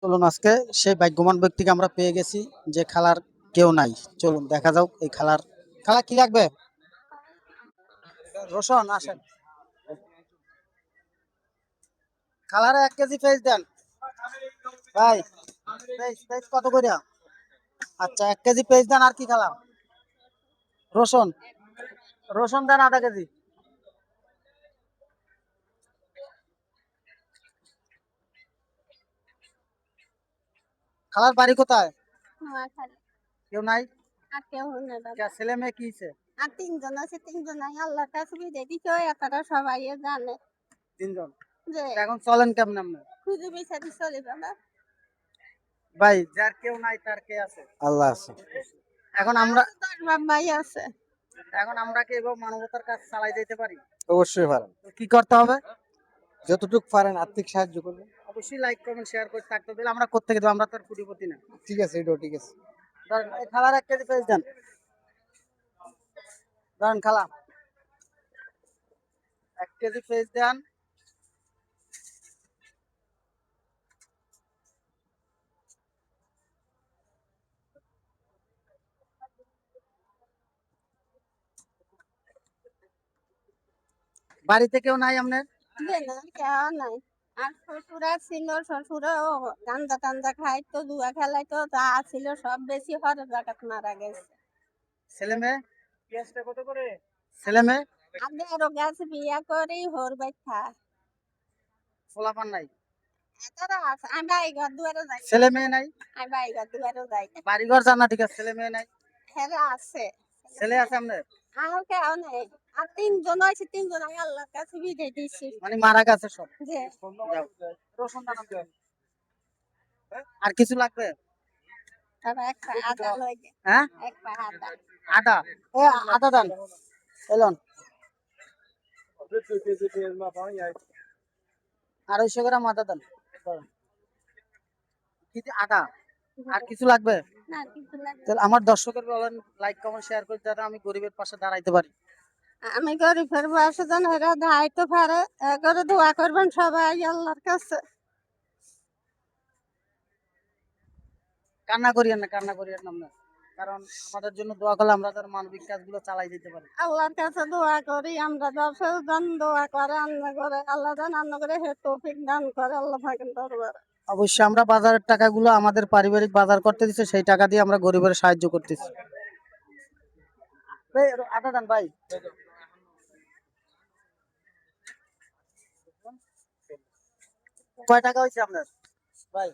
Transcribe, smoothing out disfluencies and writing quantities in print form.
চলুন আজকে সেই ভাগ্যবান ব্যক্তিকে আমরা পেয়ে গেছি যে খালার কেউ নাই। চলুন দেখা যাক এই খালার। খালা কি লাগবে? রসুন আসেন। খালারে 1 কেজি পেঁয়াজ দেন ভাই। পেঁয়াজ কত করে? আচ্ছা 1 কেজি পেঁয়াজ দেন। আর কি খালা? রসুন। রসুন দেন আধা 1 কেজি। খালার বাড়ি কোথায়? নোয়াখালী। কেউ নাই? আর কেউ নেই কে দাদা। ছেলে মেয়ে কি হইছে? আর 3 জন আছে, 3 জন আল্লাহর কাছে বিদায় দিতে হয়, তারা সবাই জানে 3 জন। যে তা এখন চলেন কেমনে আপনি? খুঁজে বিচারি চলে বাবা। ভাই যার কেউ নাই তার কে আছে? আল্লাহ আছে। এখন আমরা আছে 10 বাপ ভাই আছে। কি এভাবে মানবতার কাজ চালাই যেতে পারি? অবশ্যই পারেন। তো কি করতে হবে? যতটুকু পারেন আর্থিক সাহায্য করবেন। অবশ্যই লাইক কমেন্ট শেয়ার করে থাকতে দিলে আমরা কোত্থেকে দেবো? আমরা তো আর কোটিপতি না। ঠিক আছে, এটাও ঠিক আছে। ধরেন এই খালার 1 কেজি পেঁয়াজ দেন। ধরেন খালা 1 কেজি পেঁয়াজ দেন। বাড়িতে কেউ নাই আপনার? যে না কেউ নাই। আর শ্বশুরা ছিল, শ্বশুরও গান্দা টান্দা খাইতো, জুয়া খেলাইতো, যা ছিল সব বেশি হর জায়গাত মারা গেছে। ছেলে মেয়ে? ছেলে মেয়ে? আগে আরো গেছে বিয়া করেই হর বাইথা। পোলাপান নাই? তারা আছে, আমি বাই ঘর দুয়ারও যাই। ছেলে মেয়ে নাই? আমি বাই ঘর দুয়ারও যাই। বাড়িঘর জানা ঠিক আছে, ছেলে মেয়ে নাই? হেরা আছে। ছেলে আছে আপনার? আর কেউ নেই। আর 3 জন হয়েছে, 3 জন আমি আল্লাহর কাছে বিদায় দিচ্ছি মানে মারা গেছে সব? যে যাও। রসুন দানা দেন। আর কিছু লাগবে? তারা এক পা আদা লইবে। হ্যাঁ? এক পা আদা। আদা। এ আদা দেন। এলন 250 গ্রাম আদা দেন। আদা। আর কিছু লাগবে? না কিছু লাগবে তাহলে না। আমার দর্শকের বলেন লাইক কমেন্ট শেয়ার করে যারা আমি গরিবের পাশে দাঁড়াইতে পারি। আমি গরিবের বয়সে যেন এরা দাঁড়াইতে পারে, করে দোয়া করবেন সবাই আল্লাহর কাছে। কান্না করিয়েন না, কান্না করিয়েন না আপনার। কারণ আমাদের জন্য দোয়া করলে আমরা তার মানবিক কাজগুলো চালাই যেতে পারি। আল্লাহর কাছে দোয়া করি আমরা, দর্শক জন দোয়া করে, আল্লাহ করে, আল্লাহ যেন আল্লাহ করে হে তৌফিক দান করে আল্লাহ পাকের দরবারে। অবশ্যই আমরা বাজারের টাকাগুলো আমাদের পারিবারিক বাজার করতে দিচ্ছে, সেই টাকা দিয়ে আমরা গরিবের সাহায্য করতেছি। ভাই, আদা দেন ভাই। কয় টাকা হয়েছে আপনার ভাই?